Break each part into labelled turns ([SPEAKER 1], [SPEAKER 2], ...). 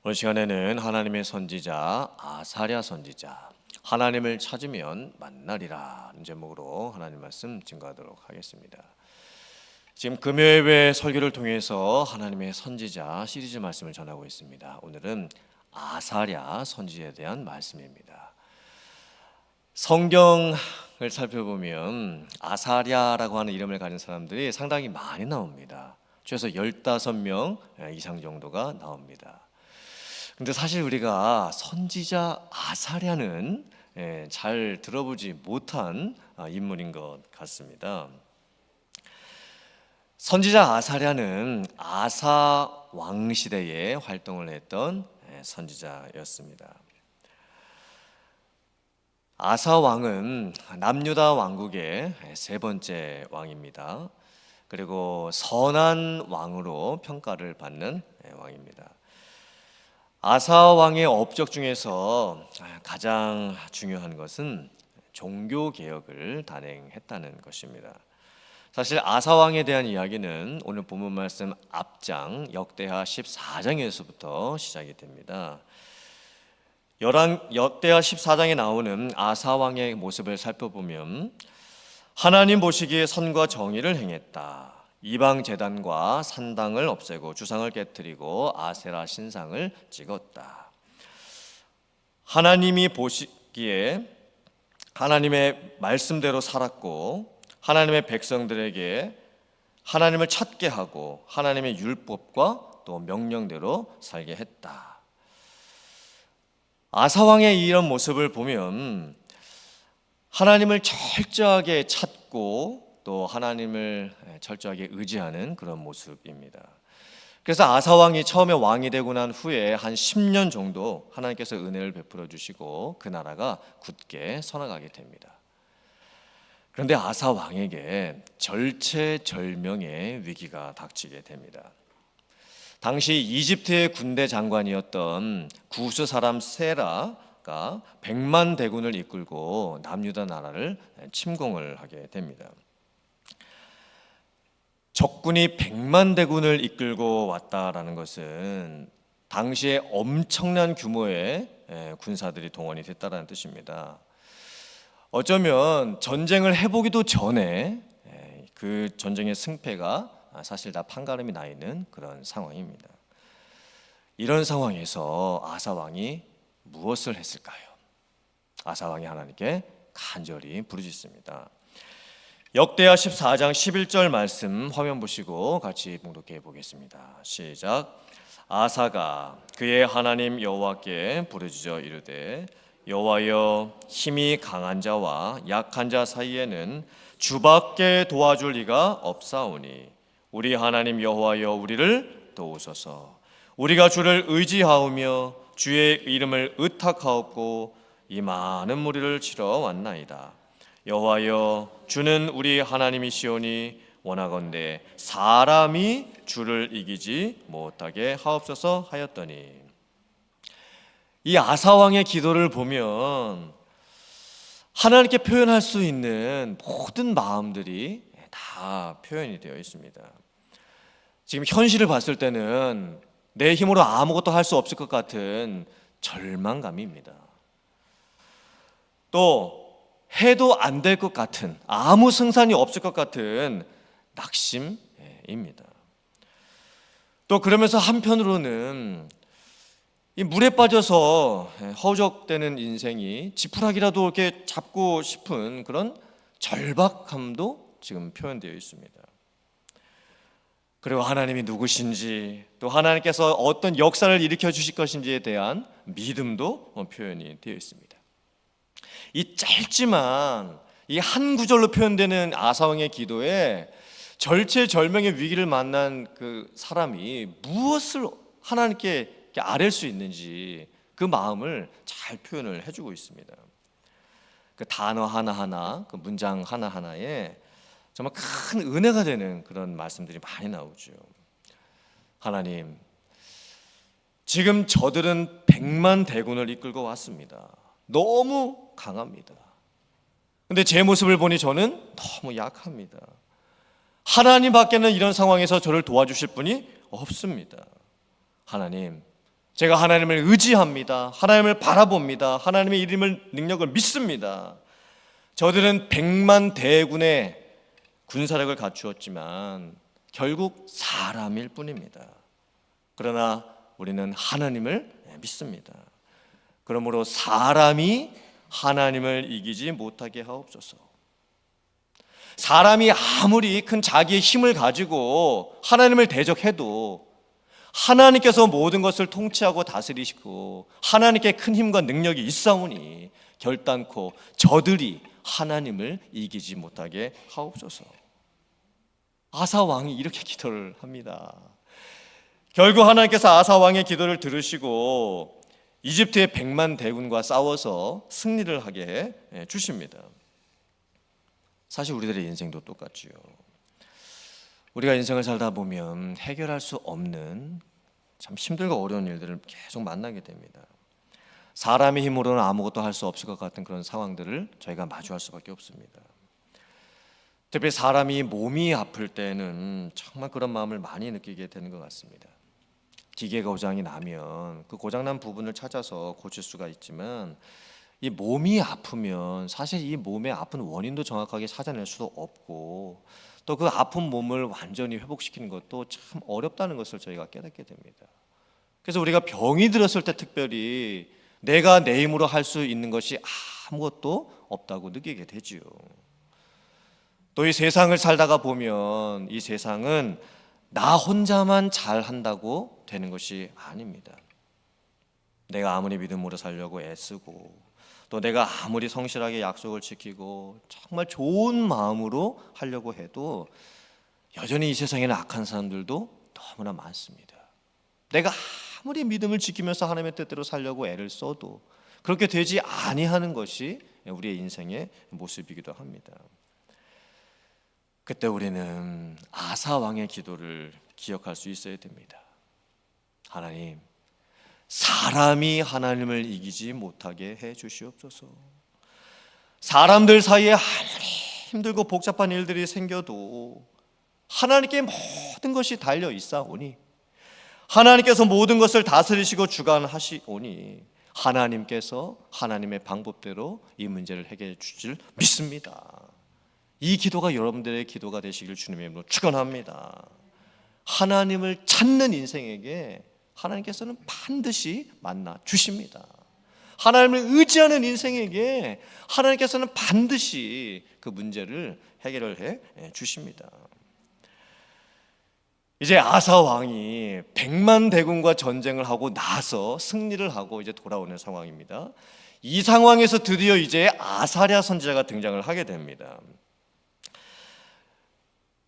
[SPEAKER 1] 오늘 시간에는 하나님의 선지자 아사랴 선지자, 하나님을 찾으면 만나리라 제목으로 하나님 말씀 증거하도록 하겠습니다. 지금 금요예배 설교를 통해서 하나님의 선지자 시리즈 말씀을 전하고 있습니다. 오늘은 아사랴 선지자에 대한 말씀입니다. 성경을 살펴보면 아사랴라고 하는 이름을 가진 사람들이 상당히 많이 나옵니다. 최소 15명 이상 정도가 나옵니다. 근데 사실 우리가 선지자 아사랴는 잘 들어보지 못한 인물인 것 같습니다. 선지자 아사랴는 아사 왕 시대에 활동을 했던 선지자였습니다. 아사 왕은 남유다 왕국의 세 번째 왕입니다. 그리고 선한 왕으로 평가를 받는 왕입니다. 아사 왕의 업적 중에서 가장 중요한 것은 종교 개혁을 단행했다는 것입니다. 사실 아사 왕에 대한 이야기는 오늘 본문 말씀 앞장 역대하 14장에서부터 시작이 됩니다. 역대하 14장에 나오는 아사 왕의 모습을 살펴보면 하나님 보시기에 선과 정의를 행했다. 이방 제단과 산당을 없애고 주상을 깨뜨리고 아세라 신상을 찍었다. 하나님이 보시기에 하나님의 말씀대로 살았고 하나님의 백성들에게 하나님을 찾게 하고 하나님의 율법과 또 명령대로 살게 했다. 아사 왕의 이런 모습을 보면 하나님을 철저하게 찾고 또 하나님을 철저하게 의지하는 그런 모습입니다. 그래서 아사 왕이 처음에 왕이 되고 난 후에 한 10년 정도 하나님께서 은혜를 베풀어 주시고 그 나라가 굳게 서나가게 됩니다. 그런데 아사 왕에게 절체절명의 위기가 닥치게 됩니다. 당시 이집트의 군대 장관이었던 구스 사람 세라가 100만 대군을 이끌고 남유다 나라를 침공을 하게 됩니다. 적군이 100만 대군을 이끌고 왔다라는 것은 당시에 엄청난 규모의 군사들이 동원이 됐다는 뜻입니다. 어쩌면 전쟁을 해보기도 전에 그 전쟁의 승패가 사실 다 판가름이 나 있는 그런 상황입니다. 이런 상황에서 아사 왕이 무엇을 했을까요? 아사 왕이 하나님께 간절히 부르짖습니다. 역대하 14장 11절 말씀 화면 보시고 같이 봉독해 보겠습니다. 시작. 아사가 그의 하나님 여호와께 부르짖어 이르되 여호와여, 힘이 강한 자와 약한 자 사이에는 주밖에 도와줄 이가 없사오니 우리 하나님 여호와여, 우리를 도우소서. 우리가 주를 의지하오며 주의 이름을 의탁하옵고 이 많은 무리를 치러 왔나이다. 여호와여, 주는 우리 하나님이시오니 원하건대 사람이 주를 이기지 못하게 하옵소서 하였더니, 이 아사 왕의 기도를 보면 하나님께 표현할 수 있는 모든 마음들이 다 표현이 되어 있습니다. 지금 현실을 봤을 때는 내 힘으로 아무것도 할 수 없을 것 같은 절망감입니다. 또 해도 안 될 것 같은, 아무 승산이 없을 것 같은 낙심입니다. 또 그러면서 한편으로는 이 물에 빠져서 허우적대는 인생이 지푸라기라도 이렇게 잡고 싶은 그런 절박함도 지금 표현되어 있습니다. 그리고 하나님이 누구신지, 또 하나님께서 어떤 역사를 일으켜 주실 것인지에 대한 믿음도 표현이 되어 있습니다. 이 짧지만 이 한 구절로 표현되는 아사 왕의 기도에 절체절명의 위기를 만난 그 사람이 무엇을 하나님께 아뢰 수 있는지 그 마음을 잘 표현을 해주고 있습니다. 그 단어 하나하나, 그 문장 하나하나에 정말 큰 은혜가 되는 그런 말씀들이 많이 나오죠. 하나님, 지금 저들은 100만 대군을 이끌고 왔습니다. 너무 강합니다. 근데 제 모습을 보니 저는 너무 약합니다. 하나님 밖에는 이런 상황에서 저를 도와주실 분이 없습니다. 하나님, 제가 하나님을 의지합니다. 하나님을 바라봅니다. 하나님의 이름을 능력을 믿습니다. 저들은 100만 대군의 군사력을 갖추었지만 결국 사람일 뿐입니다. 그러나 우리는 하나님을 믿습니다. 그러므로 사람이 하나님을 이기지 못하게 하옵소서. 사람이 아무리 큰 자기의 힘을 가지고 하나님을 대적해도 하나님께서 모든 것을 통치하고 다스리시고 하나님께 큰 힘과 능력이 있사오니 결단코 저들이 하나님을 이기지 못하게 하옵소서. 아사 왕이 이렇게 기도를 합니다. 결국 하나님께서 아사 왕의 기도를 들으시고 이집트의 100만 대군과 싸워서 승리를 하게 해 주십니다. 사실 우리들의 인생도 똑같지요. 우리가 인생을 살다 보면 해결할 수 없는 참 힘들고 어려운 일들을 계속 만나게 됩니다. 사람의 힘으로는 아무것도 할 수 없을 것 같은 그런 상황들을 저희가 마주할 수밖에 없습니다. 특히 사람이 몸이 아플 때는 정말 그런 마음을 많이 느끼게 되는 것 같습니다. 기계 고장이 나면 그 고장난 부분을 찾아서 고칠 수가 있지만 이 몸이 아프면 사실 이 몸의 아픈 원인도 정확하게 찾아낼 수도 없고 또 그 아픈 몸을 완전히 회복시키는 것도 참 어렵다는 것을 저희가 깨닫게 됩니다. 그래서 우리가 병이 들었을 때 특별히 내가 내 힘으로 할 수 있는 것이 아무것도 없다고 느끼게 되지요. 또 이 세상을 살다가 보면 이 세상은 나 혼자만 잘한다고 되는 것이 아닙니다. 내가 아무리 믿음으로 살려고 애쓰고 또 내가 아무리 성실하게 약속을 지키고 정말 좋은 마음으로 하려고 해도 여전히 이 세상에는 악한 사람들도 너무나 많습니다. 내가 아무리 믿음을 지키면서 하나님의 뜻대로 살려고 애를 써도 그렇게 되지 아니하는 것이 우리의 인생의 모습이기도 합니다. 그때 우리는 아사 왕의 기도를 기억할 수 있어야 됩니다. 하나님, 사람이 하나님을 이기지 못하게 해 주시옵소서. 사람들 사이에 아무리 힘들고 복잡한 일들이 생겨도 하나님께 모든 것이 달려 있사오니 하나님께서 모든 것을 다스리시고 주관하시오니 하나님께서 하나님의 방법대로 이 문제를 해결해 주실 믿습니다. 이 기도가 여러분들의 기도가 되시길 주님의 이름으로 축원합니다. 하나님을 찾는 인생에게 하나님께서는 반드시 만나 주십니다. 하나님을 의지하는 인생에게 하나님께서는 반드시 그 문제를 해결을 해 주십니다. 이제 아사 왕이 100만 대군과 전쟁을 하고 나서 승리를 하고 이제 돌아오는 상황입니다. 이 상황에서 드디어 이제 아사랴 선지자가 등장을 하게 됩니다.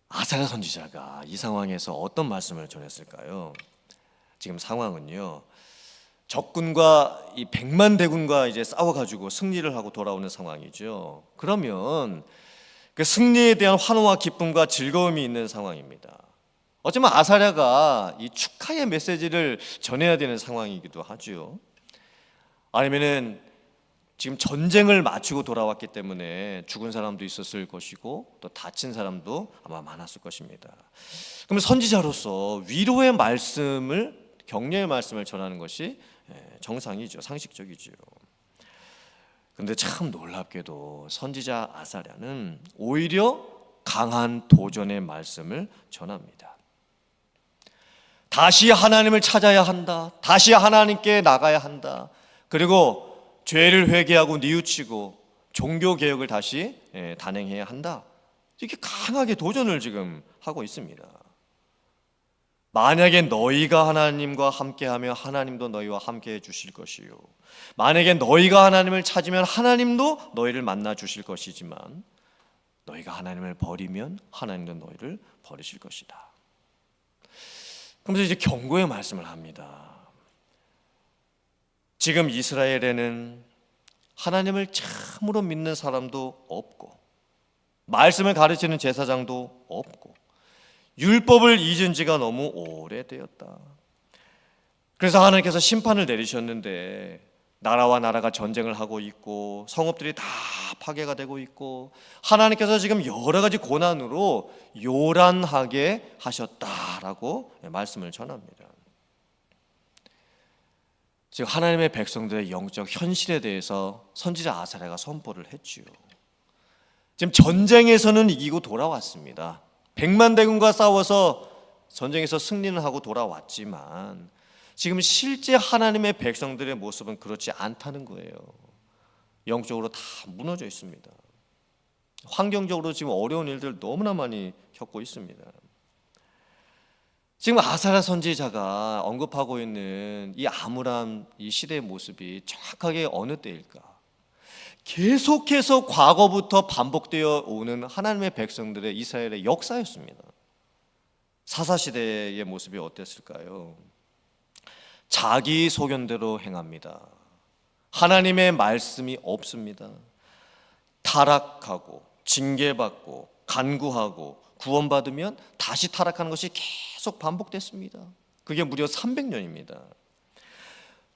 [SPEAKER 1] 아사랴 선지자가 이 상황에서 어떤 말씀을 전했을까요? 지금 상황은요, 적군과 이 100만 대군과 이제 싸워가지고 승리를 하고 돌아오는 상황이죠. 그러면 그 승리에 대한 환호와 기쁨과 즐거움이 있는 상황입니다. 어쩌면 아사랴가 이 축하의 메시지를 전해야 되는 상황이기도 하죠. 아니면은 지금 전쟁을 마치고 돌아왔기 때문에 죽은 사람도 있었을 것이고 또 다친 사람도 아마 많았을 것입니다. 그러면 선지자로서 위로의 말씀을, 격려의 말씀을 전하는 것이 정상이죠. 상식적이죠. 그런데 참 놀랍게도 선지자 아사랴는 오히려 강한 도전의 말씀을 전합니다. 다시 하나님을 찾아야 한다. 다시 하나님께 나가야 한다. 그리고 죄를 회개하고 뉘우치고 종교 개혁을 다시 단행해야 한다. 이렇게 강하게 도전을 지금 하고 있습니다. 만약에 너희가 하나님과 함께하며 하나님도 너희와 함께해 주실 것이요, 만약에 너희가 하나님을 찾으면 하나님도 너희를 만나 주실 것이지만 너희가 하나님을 버리면 하나님도 너희를 버리실 것이다. 그러면서 이제 경고의 말씀을 합니다. 지금 이스라엘에는 하나님을 참으로 믿는 사람도 없고 말씀을 가르치는 제사장도 없고 율법을 잊은 지가 너무 오래되었다. 그래서 하나님께서 심판을 내리셨는데 나라와 나라가 전쟁을 하고 있고 성읍들이 다 파괴가 되고 있고 하나님께서 지금 여러 가지 고난으로 요란하게 하셨다라고 말씀을 전합니다. 즉 하나님의 백성들의 영적 현실에 대해서 선지자 아사랴가 선포를 했지요. 지금 전쟁에서는 이기고 돌아왔습니다. 100만 대군과 싸워서 전쟁에서 승리는 하고 돌아왔지만 지금 실제 하나님의 백성들의 모습은 그렇지 않다는 거예요. 영적으로 다 무너져 있습니다. 환경적으로 지금 어려운 일들 너무나 많이 겪고 있습니다. 지금 아사랴 선지자가 언급하고 있는 이 암울한 이 시대의 모습이 정확하게 어느 때일까? 계속해서 과거부터 반복되어 오는 하나님의 백성들의 이스라엘의 역사였습니다. 사사시대의 모습이 어땠을까요? 자기 소견대로 행합니다. 하나님의 말씀이 없습니다. 타락하고 징계받고 간구하고 구원받으면 다시 타락하는 것이 계속 반복됐습니다. 그게 무려 300년입니다.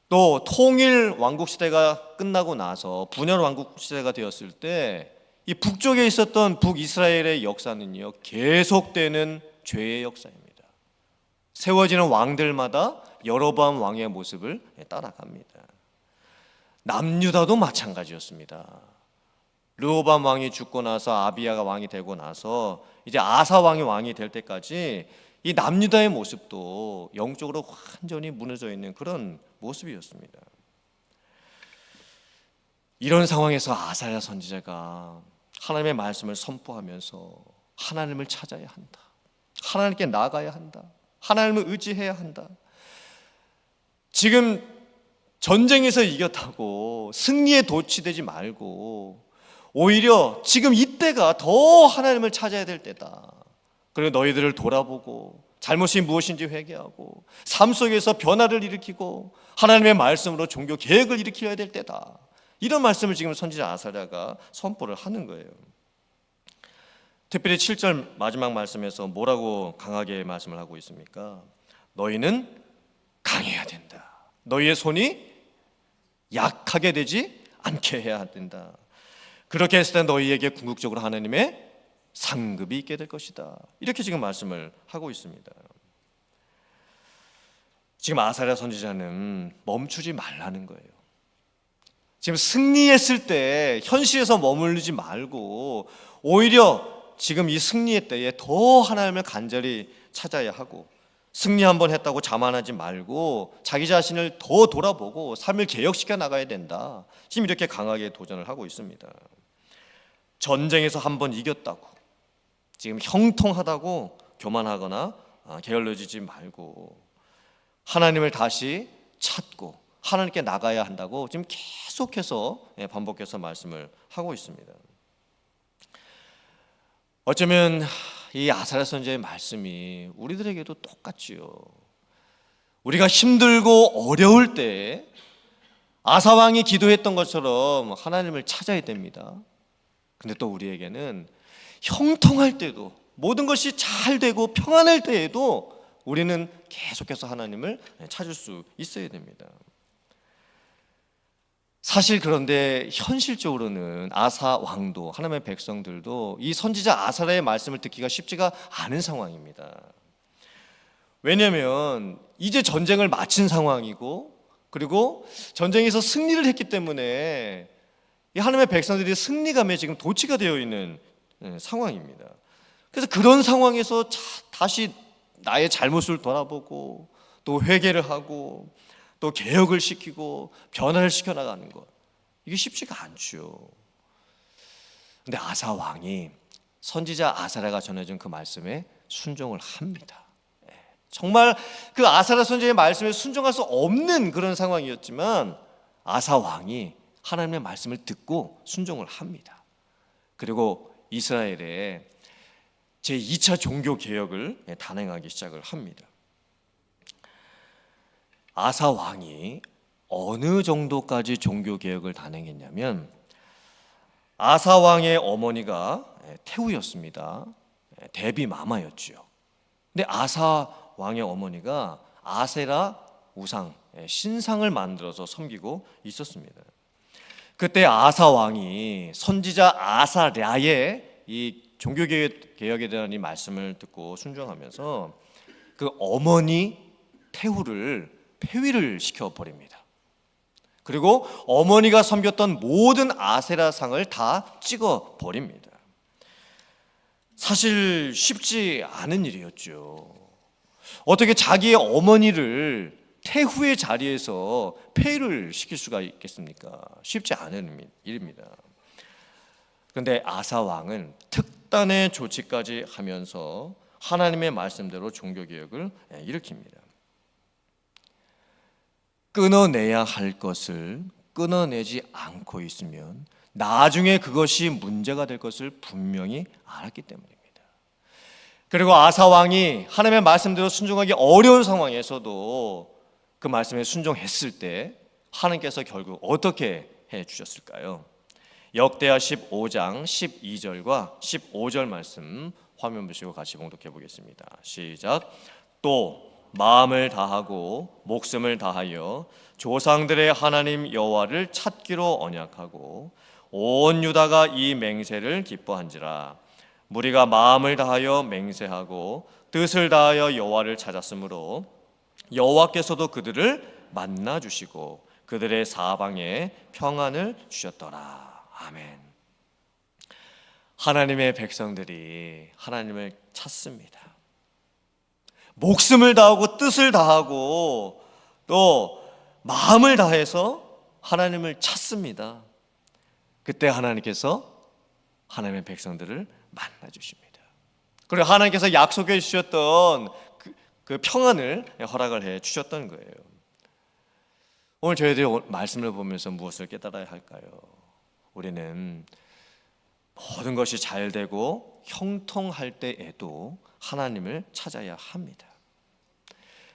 [SPEAKER 1] 또 통일 왕국 시대가 끝나고 나서 분열 왕국 시대가 되었을 때 이 북쪽에 있었던 북이스라엘의 역사는요, 계속되는 죄의 역사입니다. 세워지는 왕들마다 여로보암 왕의 모습을 따라갑니다. 남유다도 마찬가지였습니다. 르호밤 왕이 죽고 나서 아비야가 왕이 되고 나서 이제 아사 왕이 될 때까지 이 남유다의 모습도 영적으로 완전히 무너져 있는 그런 모습이었습니다. 이런 상황에서 아사랴 선지자가 하나님의 말씀을 선포하면서 하나님을 찾아야 한다. 하나님께 나아가야 한다. 하나님을 의지해야 한다. 지금 전쟁에서 이겼다고 승리에 도취되지 말고 오히려 지금 이때가 더 하나님을 찾아야 될 때다. 그리고 너희들을 돌아보고 잘못이 무엇인지 회개하고 삶 속에서 변화를 일으키고 하나님의 말씀으로 종교 개혁을 일으켜야 될 때다. 이런 말씀을 지금 선지자 아사랴가 선포를 하는 거예요. 특별히 7절 마지막 말씀에서 뭐라고 강하게 말씀을 하고 있습니까? 너희는 강해야 된다. 너희의 손이 약하게 되지 않게 해야 된다. 그렇게 했을 때 너희에게 궁극적으로 하나님의 상급이 있게 될 것이다. 이렇게 지금 말씀을 하고 있습니다. 지금 아사랴 선지자는 멈추지 말라는 거예요. 지금 승리했을 때 현실에서 머무르지 말고 오히려 지금 이 승리의 때에 더 하나님을 간절히 찾아야 하고 승리 한번 했다고 자만하지 말고 자기 자신을 더 돌아보고 삶을 개혁시켜 나가야 된다. 지금 이렇게 강하게 도전을 하고 있습니다. 전쟁에서 한번 이겼다고 지금 형통하다고 교만하거나 게을러지지 말고 하나님을 다시 찾고 하나님께 나가야 한다고 지금 계속해서 반복해서 말씀을 하고 있습니다. 어쩌면 이 아사랴 선지자의 말씀이 우리들에게도 똑같지요. 우리가 힘들고 어려울 때 아사 왕이 기도했던 것처럼 하나님을 찾아야 됩니다. 근데 또 우리에게는 형통할 때도 모든 것이 잘 되고 평안할 때에도 우리는 계속해서 하나님을 찾을 수 있어야 됩니다. 사실 그런데 현실적으로는 아사 왕도 하나님의 백성들도 이 선지자 아사랴의 말씀을 듣기가 쉽지가 않은 상황입니다. 왜냐하면 이제 전쟁을 마친 상황이고 그리고 전쟁에서 승리를 했기 때문에 이 하나님의 백성들이 승리감에 지금 도취가 되어 있는 상황입니다. 그래서 그런 상황에서 다시 나의 잘못을 돌아보고 또 회개를 하고 또 개혁을 시키고 변화를 시켜나가는 것, 이게 쉽지가 않죠. 근데 아사 왕이 선지자 아사랴가 전해준 그 말씀에 순종을 합니다. 정말 그 아사랴 선지자의 말씀에 순종할 수 없는 그런 상황이었지만 아사 왕이 하나님의 말씀을 듣고 순종을 합니다. 그리고 이스라엘의 제2차 종교 개혁을 단행하기 시작을 합니다. 아사 왕이 어느 정도까지 종교 개혁을 단행했냐면 아사 왕의 어머니가 태우였습니다. 데비 마마였지요. 근데 아사 왕의 어머니가 아세라 우상 신상을 만들어서 섬기고 있었습니다. 그때 아사 왕이 선지자 아사랴의 이 종교 개혁에 대한 이 말씀을 듣고 순종하면서 그 어머니 태후를 폐위를 시켜 버립니다. 그리고 어머니가 섬겼던 모든 아세라 상을 다 찍어 버립니다. 사실 쉽지 않은 일이었죠. 어떻게 자기의 어머니를 태후의 자리에서 폐위를 시킬 수가 있겠습니까? 쉽지 않은 일입니다. 그런데 아사 왕은 특단의 조치까지 하면서 하나님의 말씀대로 종교개혁을 일으킵니다. 끊어내야 할 것을 끊어내지 않고 있으면 나중에 그것이 문제가 될 것을 분명히 알았기 때문입니다. 그리고 아사 왕이 하나님의 말씀대로 순종하기 어려운 상황에서도 그 말씀에 순종했을 때 하나님께서 결국 어떻게 해 주셨을까요? 역대하 15장 12절과 15절 말씀 화면 보시고 같이 봉독해 보겠습니다. 시작. 또 마음을 다하고 목숨을 다하여 조상들의 하나님 여호와를 찾기로 언약하고 온 유다가 이 맹세를 기뻐한지라. 무리가 마음을 다하여 맹세하고 뜻을 다하여 여호와를 찾았으므로 여호와께서도 그들을 만나 주시고 그들의 사방에 평안을 주셨더라. 아멘. 하나님의 백성들이 하나님을 찾습니다. 목숨을 다하고 뜻을 다하고 또 마음을 다해서 하나님을 찾습니다. 그때 하나님께서 하나님의 백성들을 만나 주십니다. 그리고 하나님께서 약속해 주셨던 그 평안을 허락을 해 주셨던 거예요. 오늘 저희들이 말씀을 보면서 무엇을 깨달아야 할까요? 우리는 모든 것이 잘 되고 형통할 때에도 하나님을 찾아야 합니다.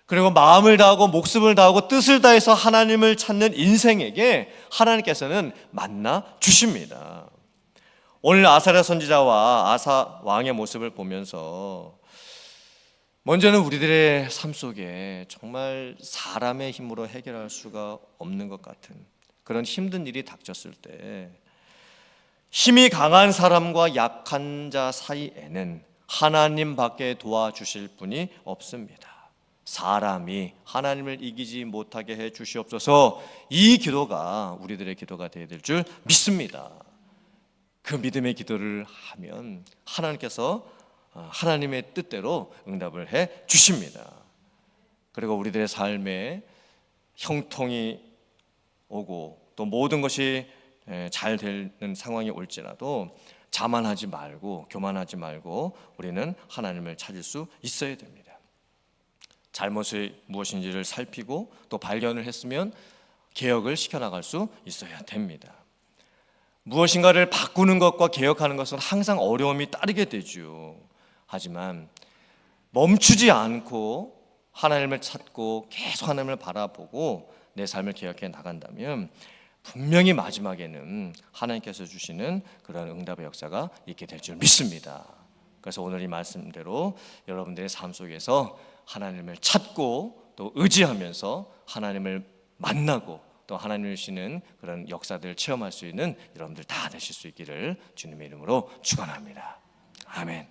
[SPEAKER 1] 그리고 마음을 다하고 목숨을 다하고 뜻을 다해서 하나님을 찾는 인생에게 하나님께서는 만나 주십니다. 오늘 아사랴 선지자와 아사 왕의 모습을 보면서 먼저는 우리들의 삶 속에 정말 사람의 힘으로 해결할 수가 없는 것 같은 그런 힘든 일이 닥쳤을 때 힘이 강한 사람과 약한 자 사이에는 하나님밖에 도와주실 분이 없습니다. 사람이 하나님을 이기지 못하게 해 주시옵소서. 이 기도가 우리들의 기도가 되어야 될 줄 믿습니다. 그 믿음의 기도를 하면 하나님께서 하나님의 뜻대로 응답을 해 주십니다. 그리고 우리들의 삶에 형통이 오고 또 모든 것이 잘 되는 상황이 올지라도 자만하지 말고 교만하지 말고 우리는 하나님을 찾을 수 있어야 됩니다. 잘못이 무엇인지를 살피고 또 발견을 했으면 개혁을 시켜나갈 수 있어야 됩니다. 무엇인가를 바꾸는 것과 개혁하는 것은 항상 어려움이 따르게 되죠. 하지만 멈추지 않고 하나님을 찾고 계속 하나님을 바라보고 내 삶을 개혁해 나간다면 분명히 마지막에는 하나님께서 주시는 그런 응답의 역사가 있게 될 줄 믿습니다. 그래서 오늘 이 말씀대로 여러분들의 삶 속에서 하나님을 찾고 또 의지하면서 하나님을 만나고 또 하나님을 주시는 그런 역사들을 체험할 수 있는 여러분들 다 되실 수 있기를 주님의 이름으로 축원합니다. 아멘.